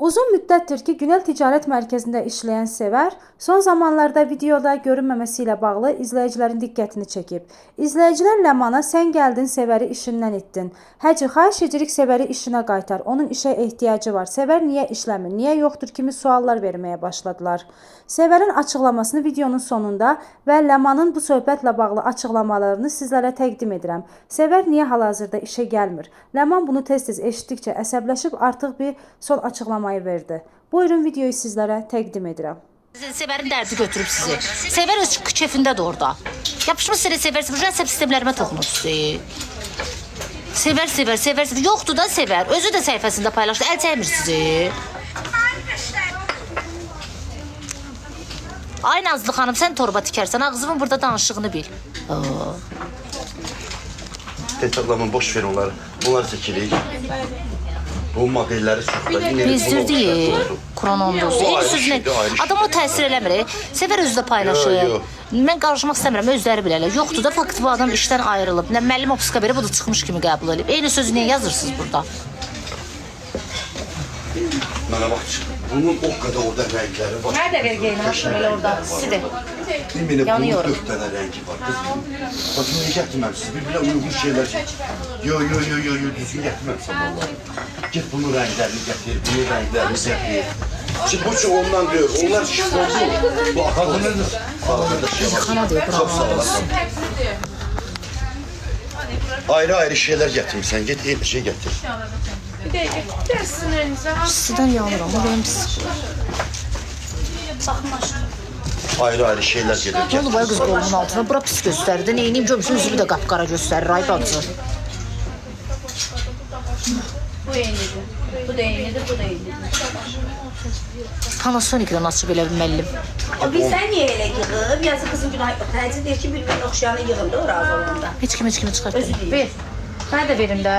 Uzun müddətdir ki, Günel Ticarət Mərkəzində işləyən Sevər son zamanlarda videoda görünməməsi ilə bağlı izləyicilərin diqqətini çəkib. İzləyicilər Ləmana "Sən gəldin, Sevəri işindən etdin. Həcı, xahiş edirik Sevəri işinə qaytar. Onun işə ehtiyacı var. Sevər niyə işləmir? Niyə yoxdur?" kimi suallar verməyə başladılar. Sevərin açıqlamasını videonun sonunda və Ləmanın bu söhbətlə bağlı açıqlamalarını sizlərə təqdim edirəm. Sevər niyə hal-hazırda işə gəlmir? Ləman bunu tez-tez eşitdikcə əsəbləşib artıq bir son açıqlamayı verdi. Buyurun videoyu sizlərə təqdim edirəm. Sevərin dərdi götürüb sizi. Sevər öz keyfindədir orada. Yapışmış sənə Sevər, bu əsəb sistemlərimə toxunur sizi. Sevər. Yoxdur da Sevər. Özü də səhifəsində paylaşdı. Əl çəkmir sizi. Ay Nazlı xanım, sən torba tikərsən, ağzımın burada danışığını bil. Detaylarımı boş ver onları. Bunları çəkirik. Bu modelləri çoxdur. Bezdirdi, Kur'an olsun. Eyni sözünə, adam o təsir eləmir. Sevər özü də paylaşır. Mən qarışmaq istəmirəm, özləri bilərlər. Yoxdur da fakt bu adam işdən ayrılıb. Nə müəllim ofiska verib, bu da çıxmış kimi qəbul edib. Eyni sözü niyə yazırsınız burada? Mənə bax, bunun o qədər orada rəngləri var. Nerede vergeyini açın elə orada? Sizi. Eminim bunun Yanıyorum. 4 dənə rəngi var. Bakın niyə gətirməmişsiniz? Bir-birə uyğun şeylər çək. Yo, düzgün gətirməmişsin vallahi. Get bunun rənglərini gətir, bunun rənglərini gətir. Şimdi bu çok ondan diyor. Onlar şifreli. Bu akademidir. Xana deyir, Çok sağ bravo. olasın. Ayrı şeyler getirmişsən. Get bir şey getir. Sizdən yanıram, o benim pis. Ayrı şeyler getir. Ne oldu bu qız qolunun altına? Bura pis göstərdi. Neyniyim, gömsün üzümü də qapqara göstərir, ay bacı. Bu eynidir. Bu da eynidir, bu da eynidir. Panasonic'dən açıb elə bir müəllim. O bizdən niyə elə yığıb? Yazı qızın günah yox. Təzə deyir ki, bir-birinə oxşayanı yığımda o razı olanda. Heç kimi çıxart. Özü deyir. Ver. Mənə də verin də.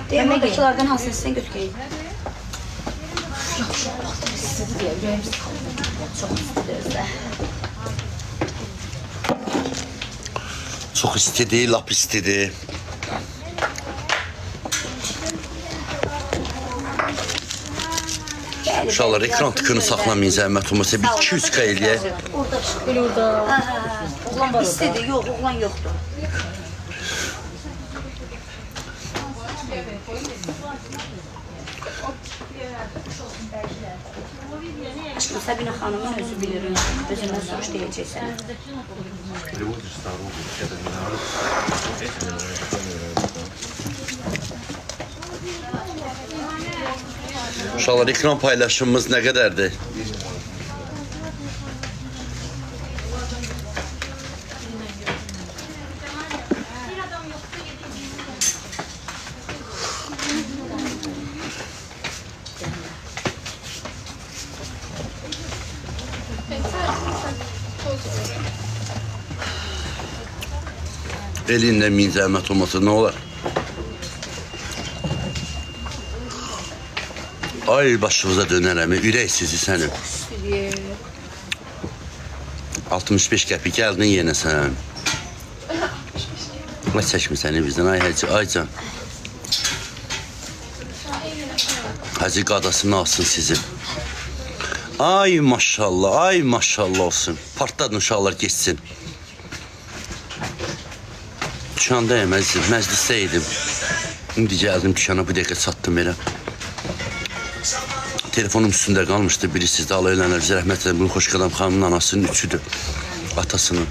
Deyim, oradakilardan hansını sən götüreyim. Sizi deyə ürəyim sıxıldı. Çox istidir özdə. Çok istedi, lap istedi. Uşaqlar ekran tıkını saxlamayın zəhmət olmasa bir 200 eləyək. Orada çıxır. Belə orada. Oğlan var istedi, yox, oğlan yoxdur. Sabine xanımın özü bilir, özündən soruş deyəcəksən. Uşaqlar ekran paylaşımımız nə qədərdir? Elində min zəhmət olmasa nə olar? Ay başımıza dönərəm, ürək sizi sənin. 65 qəpik gəldin yenə sən. Nə çəkmə səni bizdən, ay hacı, ay can. Hacı qadasını alsın sizin. Ay maşallah olsun. Partladın uşaqlar geçsin. Dükkandayım əzizim, məclisdəydim. İndi gəldim dükkana, bu dəqiqə satdım elə. Telefonum üstündə qalmışdı, biri sizdə Allah elələr, bizə rəhmət edin, bunu Xoşqadam xanımın anasının üçüdür, atasının.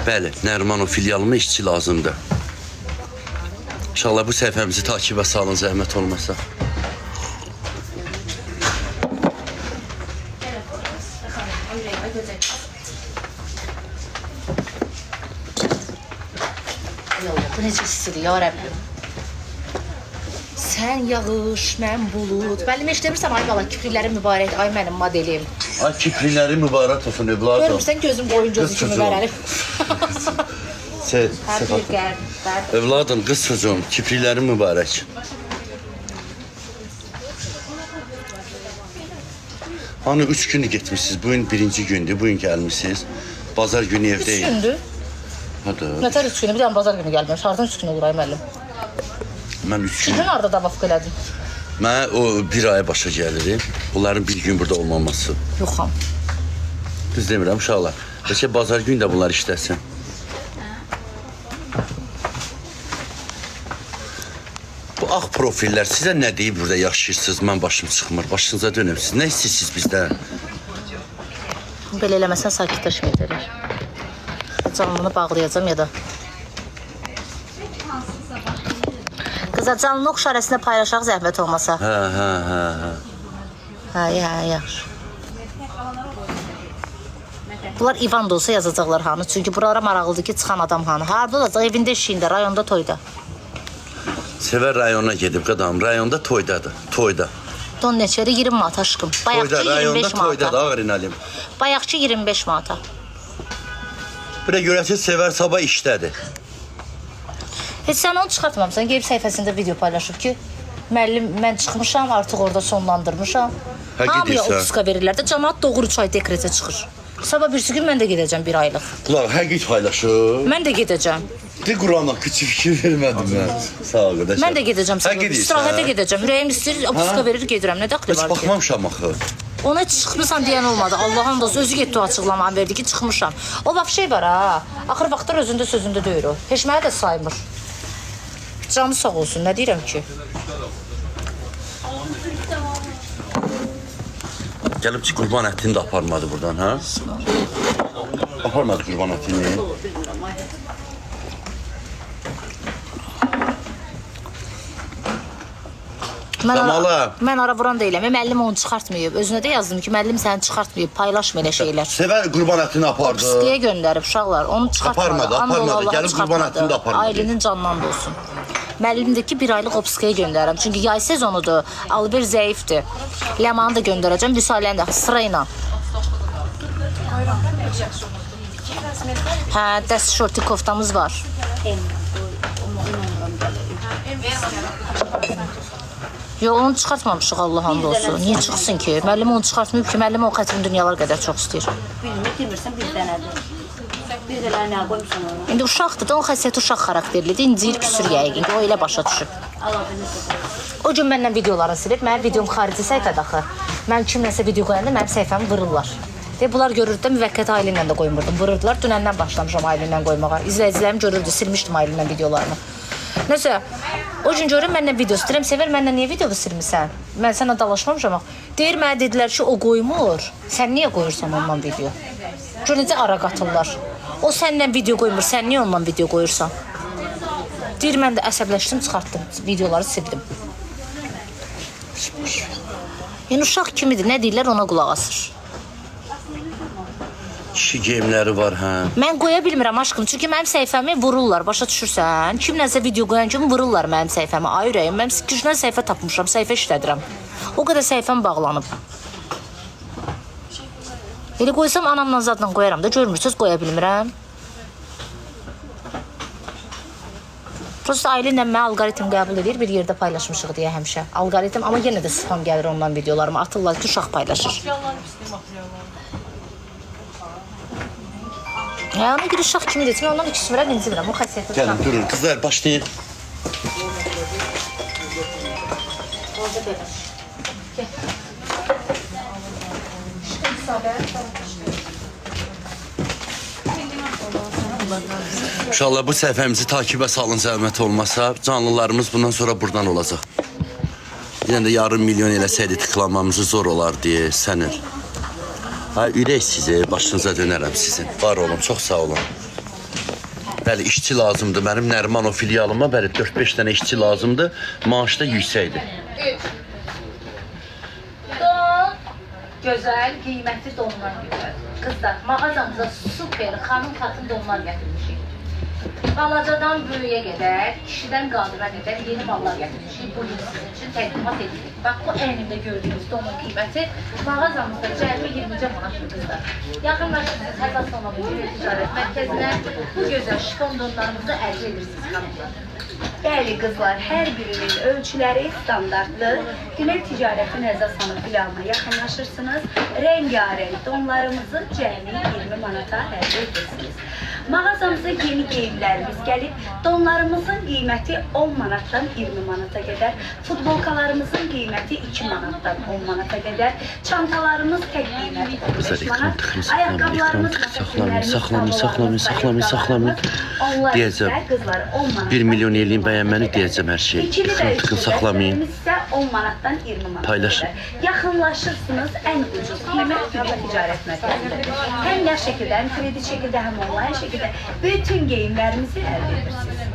Bəli, Nərmanov filialına işçi lazımdır. İnşallah bu səhifəmizi takibə salın, zəhmət olmasa. Bu necə istidir ya Rəbbim. Sən yağış, mən bulud. Müəllim heç demirsən, ay bala, kipriklərin mübarək, ay mənim modelim. Ay kiprikləri mübarək olsun evladım. Görmürsən gözüm qoyun gözü kimi vərəlib. Təbrik gəldim. Evladım, qız çocuğum, kiprikləri mübarək. Hani 3 günü getmişsiniz, bugün birinci gündür, bugün gəlmişsiniz. Bazar günü evdeyim. 3 gündür. Hadi. Nətər 3 günü, bir dənə bazar günü gəlməmiş. Hardan 3 gün olur ay müəllim? Mən 3 gün. Sizin harada davafq elədin? Mənə o bir aya başa gəlir. Bunların bir gün burada olmaması. Yoxam. Düz demirəm uşaqlar. Bəlkə bazar günü də bunlar işləsin. Bu ağ profillər sizə nə deyib burada yaşayırsınız? Mən başım çıxmır. Başınıza dönüm. Siz nə istəyirsiniz bizdən? Belə eləməsən sakitləşməyəcəklər. Canlını bağlayacağım ya da. Qıza canlı oxşar əslində paylaşaq zəhmət olmasa. Hə, yaxşı. Bunlar İvan da olsa yazacaqlar hanı. Çünki buralara maraqlıdır ki, çıxan adam hanı. Harada olacaq? Evində, işində, rayonda, toyda. Sevər rayona gedib qadam. Rayonda toydadır. Toyda. Don neçəri 20 manat aşkım. Bayaqçı 25 toyda da manata. ağır inalim. Bayaqçı 25 manata. Bir də görəsiz Sevər sabah işdədir. Heç sən onu çıxartmamısan. Qeyb səhifəsində video paylaşıb ki, müəllim mən çıxmışam, artıq orada sonlandırmışam. Hə, Hamıya gedirsən. 30 verirlər də, cəmaat doğru 3 ay dekretə çıxır. Sabah birisi gün mən də gedəcəm 1 aylıq. Qulaq, həqiq paylaşır. Mən də gedəcəm. De Qurana küçük fikir vermədim mən. Sağ ol qardaşım. Mən də gedəcəm sabah. gedirsən, İstirahətə gedəcəm. Ürəyim istəyir, 30 verir, gedirəm. Nə dəxli Heç var ki? baxmamışam axı. Ona heç çıxmısan deyən olmadı. Allah'ın dostu özü getdi o açıqlamanı verdi ki, çıxmışam. O vaxt şey var ha. Axır vaxtlar özündə sözündə deyir o. Heç mənə də saymır. Canı sağ olsun, nə deyirəm ki? Gəlib ki, qurban ətini də aparmadı buradan, hə? Aparmadı qurban ətini. Mən ara vuran deyiləm. Müəllim onu çıxartmayıb. Özünə də yazdım ki, müəllim səni çıxartmayıb. Paylaşma elə şeylər. Sevər qurban ətini apardı. Psixiyə göndərib uşaqlar. Onu çıxartmadı. Aparmadı. Gəlib qurban ətini də aparmadı. Ailənin canından da olsun. Müəllimdəki 1 aylıq opsikiyə göndərirəm. Çünki yay sezonudur. Alver zəifdir. Ləmanı da göndərəcəm. Vüsaləni də sıra ilə. Hə, dəst şorti koftamız var. Yox, onu çıxartmamışıq Allah hamd olsun. Niyə çıxsın ki? Müəllim onu çıxartmayıb ki, müəllim o xətrin dünyalar qədər çox istəyir. Bilmirsən bir dənədir. Bir dənə nə qoymuşsan ona? İndi uşaqdır da, onun xəssiyyəti uşaq xarakterlidir. İncil küsür yəqin ki, o elə başa düşüb. O gün məndən videoları silib, mənim videom xarici səhifədə axı. Mən kimləsə video qoyanda mənim səhifəmi vırırlar. Bunlar görürdü də müvəqqəti ailə ilə də qoymurdum. Vırırdılar, dünəndən başlamışam ailə ilə qoymağa. İzləyicilərim görürdü, silmişdim ailə ilə videolarını. Nəsə, o gün görürüm məndən video istəyirəm, Sevər məndən niyə video silmirsən? Mən sənə dalaşmamışam. Deyir, mənə dedilər ki, o qoymur. Sən niyə qoyursan ondan video? Gör necə ara qatırlar. O səndən video qoymur, sən niyə ondan video qoyursan? Deyir, mən də əsəbləşdim, çıxartdım, videoları sildim. Yəni, uşaq kimidir, nə deyirlər ona qulaq asır. Kişi geyimləri var, hə. Mən qoya bilmirəm aşkım, çünki mənim səhifəmi vururlar, başa düşürsən? Kimləsə video qoyan kimi vururlar mənim səhifəmi. Ay ürəyim, mən güclə səhifə tapmışam, səhifə işlədirəm. O qədər səhifəm bağlanıb. Elə qoysam anamla zadla qoyaram da, görmürsünüz, qoya bilmirəm. Prosta ailə ilə mənə alqoritm qəbul edir, bir yerdə paylaşmışıq deyə həmişə. Alqoritm, amma yenə də spam gəlir ondan videolarıma, atırlar ki, uşaq paylaşır. Ya ona görə uşaq kimi dedim, ondan ikisi verəm, incimirəm, o xəsiyyətli uşaq. Gəlin, durun, qızlar, başlayın. İnşallah bu səhifəmizi takibə salın zəhmət olmasa, canlılarımız bundan sonra buradan olacaq. Yenə də yarım milyon eləsəydi tıklanmamızı zor olar deyə sənir. Ha, ürək sizi, başınıza dönərəm sizin. Var olun, çox sağ olun. Bəli, işçi lazımdır. Mənim Nəriman o filialıma bəli 4-5 dənə işçi lazımdır. Maaş da yüksəkdir. Don, gözəl, qiymətli donlar gözəl. Qızlar, mağazamıza super, xanım katın donlar gətirmişik. Balacadan böyüyə qədər, kişidən qadına qədər yeni mallar gətirmişik. Bu gün sizin üçün təqdimat edirik. Bax, bu əynimdə gördüyünüz donun qiyməti mağazamızda cəmi 20 manatdır qızlar. Yaxınlaşırsınız Həzas Donanma Ticarət Mərkəzinə bu gözəl şifon donlarımızı əldə edirsiniz xanımlar. Bəli qızlar, hər birinin ölçüləri standartdır. Günel ticarəti Nəzəsanı filialına yaxınlaşırsınız. Rəngarəng donlarımızı cəmi 20 manata əldə edirsiniz. Mağazamıza yeni geyimlərimiz gəlib, donlarımızın qiyməti 10 manatdan 20 manata qədər, futbolkalarımızın qiyməti 2 manatdan 10 manata qədər, çantalarımız tək qiyməti 15 manat, ayaqqabılarımız, saxlamayın. Deyəcəm, 1 milyon eləyim bəyənməni deyəcəm hər şey. Tıxın, saxlamayın. isə 10 manatdan 20 manata Paylaşın. qədər. Yaxınlaşırsınız ən ucuz qiymət Günel ticarət mərkəzində. Həm yaş şəkildə, həm kredi şəkildə, həm onlayn şəkildə bütün geyimlərimizi əldə edirsiniz.